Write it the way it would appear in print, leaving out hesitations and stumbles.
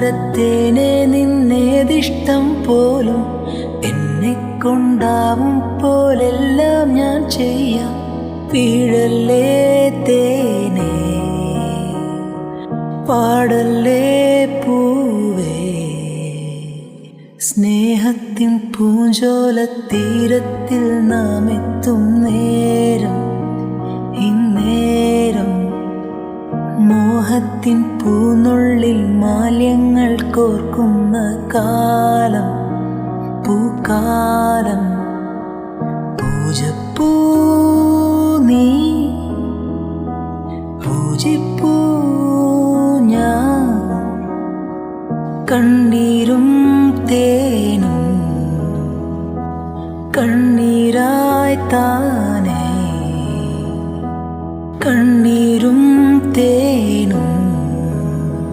താമരത്തേനെ നിന്നേതിഷ്ടം പോലും എന്നെ കൊണ്ടാവും പോലെല്ലാം ഞാൻ ചെയ്യാം. വീഴല്ലേ തേനേ, പാടല്ലേ പൂവേ, സ്നേഹത്തിൻ പൂഞ്ചോലത്തീരത്തിൽ നാം എത്തും നേരം, ഇന്നേരം മോഹത്തിൻ പൂനുള്ളിൽ മാല്യങ്ങൾ കോർക്കുന്ന കാലം, പൂക്കാലം. പൂജപ്പൂ നീ, പൂജിപ്പൂ ഞാൻ, കണ്ണീരും തേനും കണ്ണീരായി താ